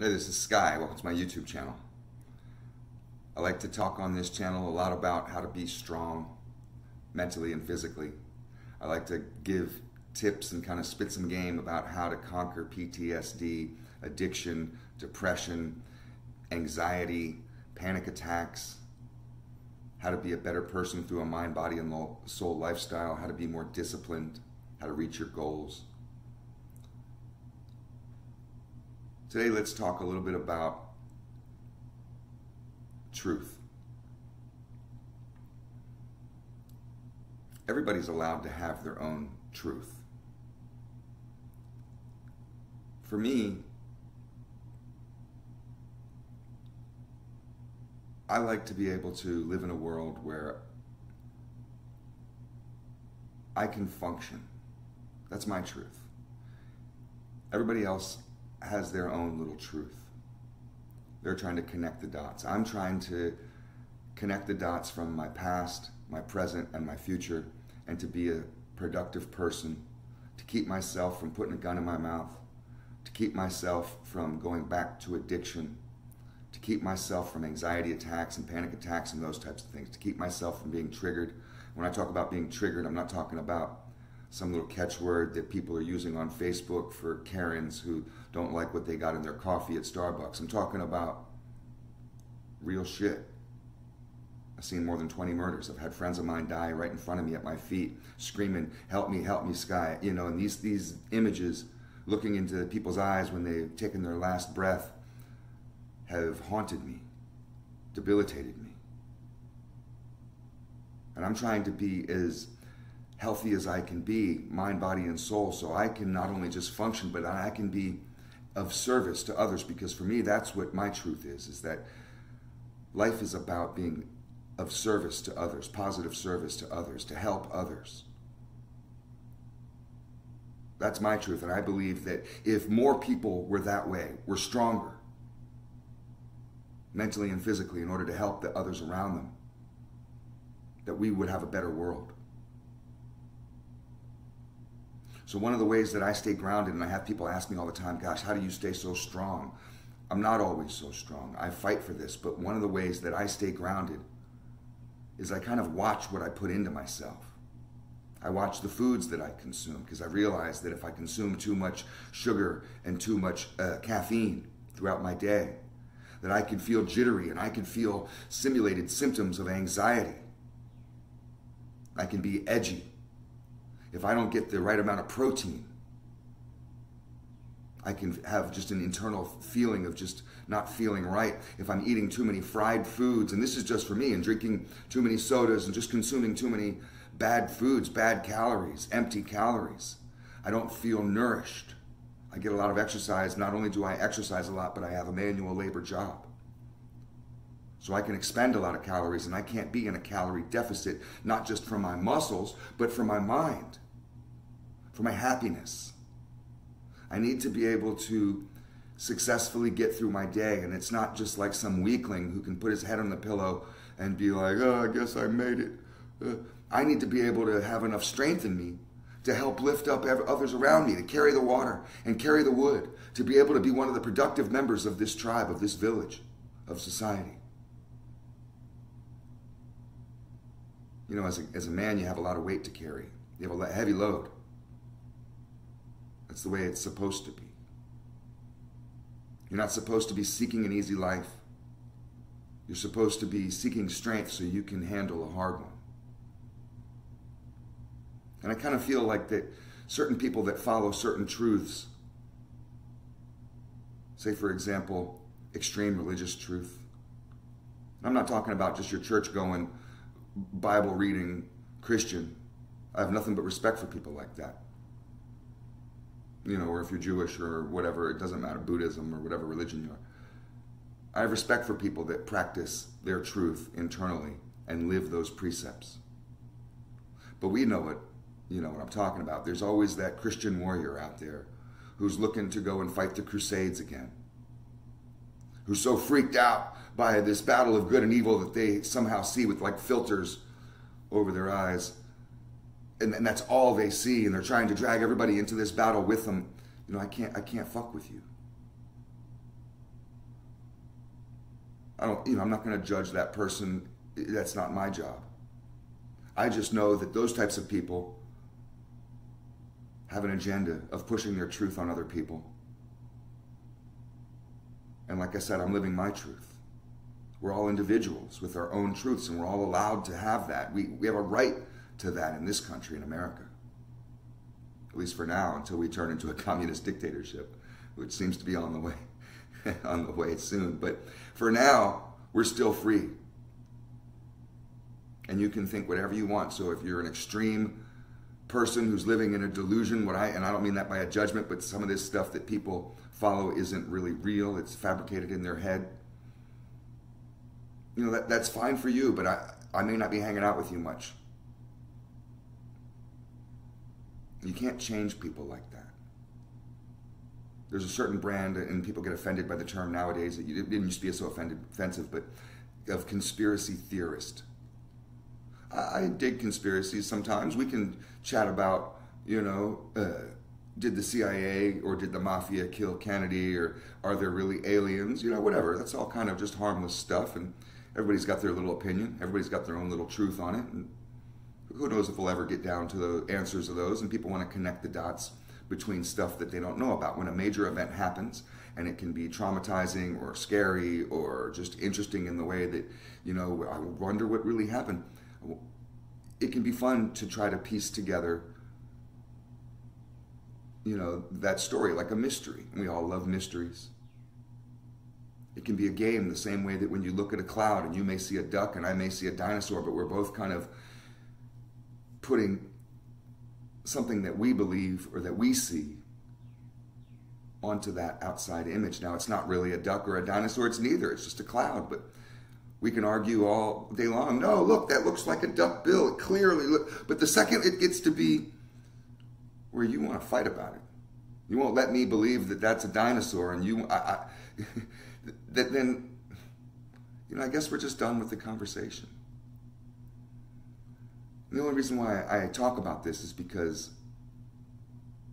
Hey, this is Sky. Welcome to my YouTube channel. I like to talk on this channel a lot about how to be strong mentally and physically. I like to give tips and kind of spit some game about how to conquer PTSD, addiction, depression, anxiety, panic attacks, how to be a better person through a mind, body, and soul lifestyle, how to be more disciplined, how to reach your goals. Today, let's talk a little bit about truth. Everybody's allowed to have their own truth. For me, I like to be able to live in a world where I can function. That's my truth. Everybody else has their own little truth. They're trying to connect the dots. I'm trying to connect the dots from my past, my present, and my future, and to be a productive person, to keep myself from putting a gun in my mouth, to keep myself from going back to addiction, to keep myself from anxiety attacks and panic attacks and those types of things, to keep myself from being triggered. When I talk about being triggered, I'm not talking about some little catchword that people are using on Facebook for Karens who don't like what they got in their coffee at Starbucks. I'm talking about real shit. I've seen more than 20 murders. I've had friends of mine die right in front of me at my feet, screaming, help me, Sky. You know, and these images, looking into people's eyes when they've taken their last breath, have haunted me, debilitated me. And I'm trying to be as healthy as I can be, mind, body, and soul, so I can not only just function, but I can be of service to others, because for me, that's what my truth is that life is about being of service to others, positive service to others, to help others. That's my truth, and I believe that if more people were that way, were stronger, mentally and physically, in order to help the others around them, that we would have a better world. So one of the ways that I stay grounded, and I have people ask me all the time, gosh, how do you stay so strong? I'm not always so strong. I fight for this, but one of the ways that I stay grounded is I kind of watch what I put into myself. I watch the foods that I consume, because I realize that if I consume too much sugar and too much caffeine throughout my day, that I can feel jittery and I can feel simulated symptoms of anxiety. I can be edgy. If I don't get the right amount of protein, I can have just an internal feeling of just not feeling right. If I'm eating too many fried foods, and this is just for me, and drinking too many sodas and just consuming too many bad foods, bad calories, empty calories, I don't feel nourished. I get a lot of exercise. Not only do I exercise a lot, but I have a manual labor job. So I can expend a lot of calories, and I can't be in a calorie deficit, not just for my muscles, but for my mind, for my happiness. I need to be able to successfully get through my day, and it's not just like some weakling who can put his head on the pillow and be like, oh, I guess I made it. I need to be able to have enough strength in me to help lift up others around me, to carry the water and carry the wood, to be able to be one of the productive members of this tribe, of this village, of society. You know, as a man, you have a lot of weight to carry. You have a heavy load. That's the way it's supposed to be. You're not supposed to be seeking an easy life. You're supposed to be seeking strength so you can handle a hard one. And I kind of feel like that certain people that follow certain truths, say for example, extreme religious truth. I'm not talking about just your church-going, Bible-reading Christian. I have nothing but respect for people like that. You know, or if you're Jewish or whatever, it doesn't matter, Buddhism or whatever religion you are. I have respect for people that practice their truth internally and live those precepts. But we know it, you know what I'm talking about. There's always that Christian warrior out there who's looking to go and fight the Crusades again, who's so freaked out by this battle of good and evil that they somehow see with like filters over their eyes and that's all they see, and they're trying to drag everybody into this battle with them. You know, I can't fuck with you. I'm not going to judge that person. That's not my job. I just know that those types of people have an agenda of pushing their truth on other people. And like I said, I'm living my truth. We're all individuals with our own truths, and we're all allowed to have that. We have a right to that in this country, in America. At least for now, until we turn into a communist dictatorship, which seems to be on the way soon. But for now, we're still free. And you can think whatever you want. So if you're an extreme person who's living in a delusion, and I don't mean that by a judgment, but some of this stuff that people follow isn't really real. It's fabricated in their head. That's fine for you, but I may not be hanging out with you much. You can't change people like that. There's a certain brand, and people get offended by the term nowadays, that it didn't used to be so offensive, but of conspiracy theorist. I dig conspiracies sometimes. We can chat about, did the CIA or did the mafia kill Kennedy, or are there really aliens? Whatever. That's all kind of just harmless stuff, and everybody's got their little opinion. Everybody's got their own little truth on it, and who knows if we'll ever get down to the answers of those, and people want to connect the dots between stuff that they don't know about. When a major event happens, and it can be traumatizing or scary or just interesting in the way that, I wonder what really happened. It can be fun to try to piece together, that story like a mystery. We all love mysteries. It can be a game the same way that when you look at a cloud and you may see a duck and I may see a dinosaur, but we're both kind of putting something that we believe or that we see onto that outside image. Now, it's not really a duck or a dinosaur. It's neither. It's just a cloud. But we can argue all day long. No, look, that looks like a duck bill. It clearly look. But the second it gets to be where you want to fight about it, you won't let me believe that that's a dinosaur, and then I guess we're just done with the conversation. The only reason why I talk about this is because,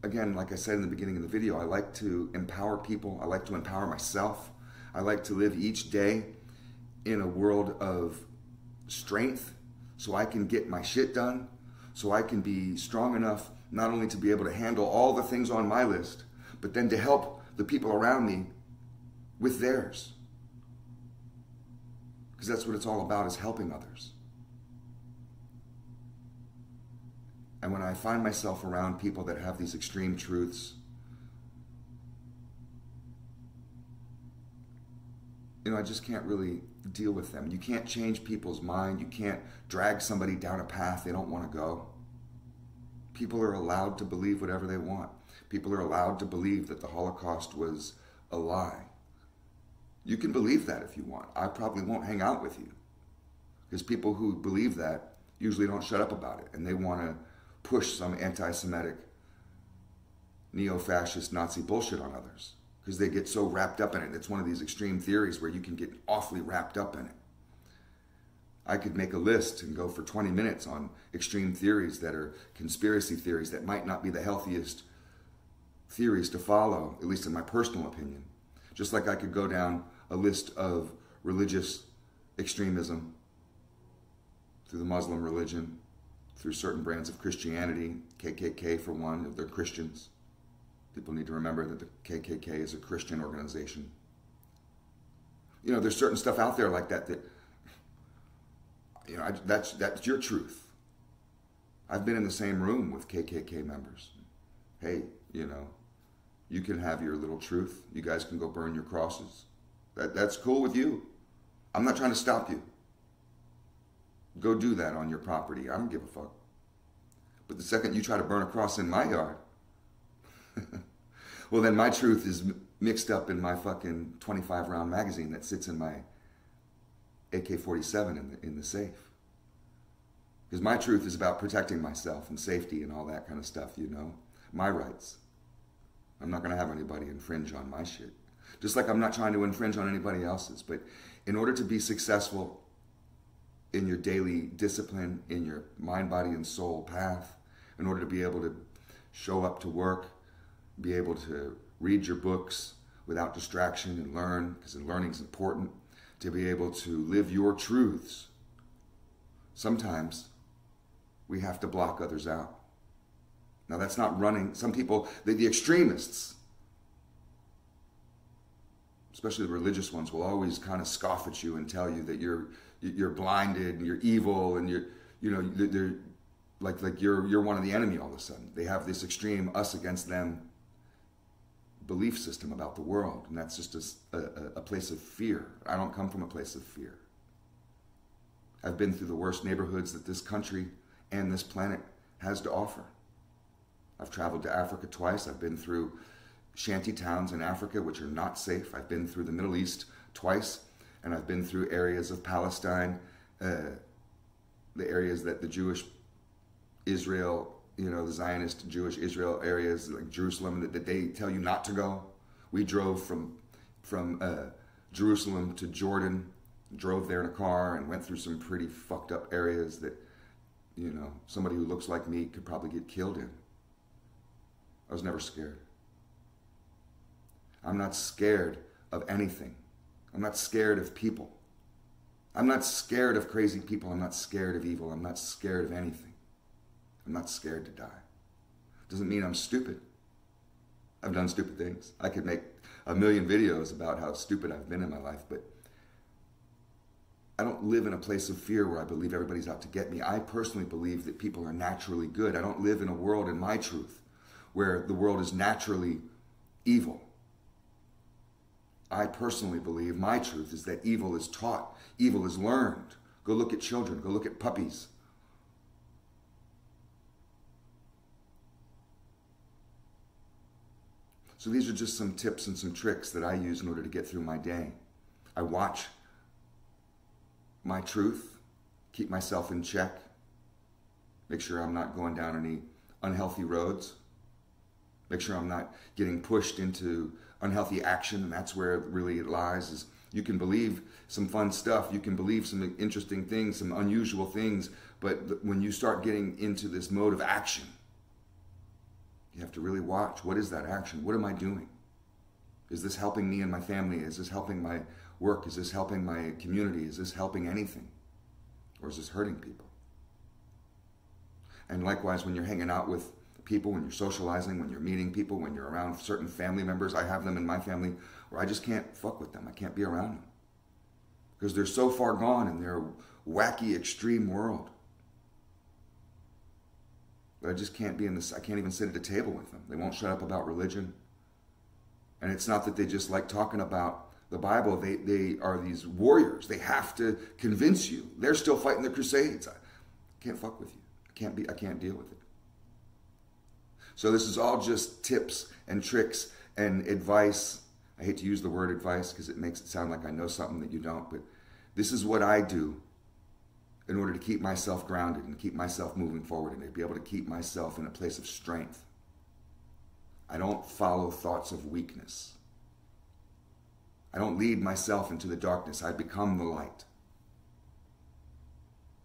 again, like I said in the beginning of the video, I like to empower people. I like to empower myself. I like to live each day in a world of strength so I can get my shit done, so I can be strong enough not only to be able to handle all the things on my list, but then to help the people around me with theirs. Because that's what it's all about, is helping others. And when I find myself around people that have these extreme truths, I just can't really deal with them. You can't change people's mind. You can't drag somebody down a path they don't want to go. People are allowed to believe whatever they want. People are allowed to believe that the Holocaust was a lie. You can believe that if you want. I probably won't hang out with you, because people who believe that usually don't shut up about it, and they want to push some anti-Semitic, neo-fascist Nazi bullshit on others because they get so wrapped up in it. It's one of these extreme theories where you can get awfully wrapped up in it. I could make a list and go for 20 minutes on extreme theories that are conspiracy theories that might not be the healthiest theories to follow, at least in my personal opinion. Just like I could go down a list of religious extremism through the Muslim religion, through certain brands of Christianity, KKK for one, they're Christians. People need to remember that the KKK is a Christian organization. There's certain stuff out there like that that's your truth. I've been in the same room with KKK members. Hey, you can have your little truth. You guys can go burn your crosses. That's cool with you. I'm not trying to stop you. Go do that on your property. I don't give a fuck. But the second you try to burn a cross in my yard, well, then my truth is mixed up in my fucking 25-round magazine that sits in my AK-47 in the safe. Because my truth is about protecting myself and safety and all that kind of stuff, my rights. I'm not going to have anybody infringe on my shit. Just like I'm not trying to infringe on anybody else's. But in order to be successful in your daily discipline, in your mind, body, and soul path, in order to be able to show up to work, be able to read your books without distraction and learn, because learning is important, to be able to live your truths, sometimes we have to block others out. Now that's not running. Some people, the extremists, especially the religious ones, will always kind of scoff at you and tell you that you're blinded and you're evil and they're like you're one of the enemy all of a sudden. They have this extreme us against them belief system about the world, and that's just a place of fear. I don't come from a place of fear. I've been through the worst neighborhoods that this country and this planet has to offer. I've traveled to Africa twice. I've been through shanty towns in Africa which are not safe. I've been through the Middle East twice, and I've been through areas of Palestine, the areas that the Jewish Israel, the Zionist Jewish Israel areas like Jerusalem that they tell you not to go. We drove from Jerusalem to Jordan, drove there in a car and went through some pretty fucked up areas that, somebody who looks like me could probably get killed in. I was never scared. I'm not scared of anything. I'm not scared of people. I'm not scared of crazy people. I'm not scared of evil. I'm not scared of anything. I'm not scared to die. Doesn't mean I'm stupid. I've done stupid things. I could make a million videos about how stupid I've been in my life, but I don't live in a place of fear where I believe everybody's out to get me. I personally believe that people are naturally good. I don't live in a world, in my truth, where the world is naturally evil. I personally believe my truth is that evil is taught, evil is learned. Go look at children, go look at puppies. So these are just some tips and some tricks that I use in order to get through my day. I watch my truth, keep myself in check, make sure I'm not going down any unhealthy roads, make sure I'm not getting pushed into unhealthy action, and that's where really it lies. Is you can believe some fun stuff, you can believe some interesting things, some unusual things, but when you start getting into this mode of action, you have to really watch. What is that action? What am I doing? Is this helping me and my family? Is this helping my work? Is this helping my community? Is this helping anything? Or is this hurting people? And likewise, when you're hanging out with people, when you're socializing, when you're meeting people, when you're around certain family members, I have them in my family where I just can't fuck with them. I can't be around them because they're so far gone in their wacky, extreme world. But I just can't be in this. I can't even sit at a table with them. They won't shut up about religion. And it's not that they just like talking about the Bible. They are these warriors. They have to convince you. They're still fighting the Crusades. I can't fuck with you. I can't deal with it. So this is all just tips and tricks and advice. I hate to use the word advice because it makes it sound like I know something that you don't, but this is what I do in order to keep myself grounded and keep myself moving forward and to be able to keep myself in a place of strength. I don't follow thoughts of weakness. I don't lead myself into the darkness. I become the light.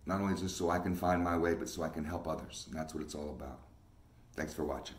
Not only just so I can find my way, but so I can help others. And that's what it's all about. Thanks for watching.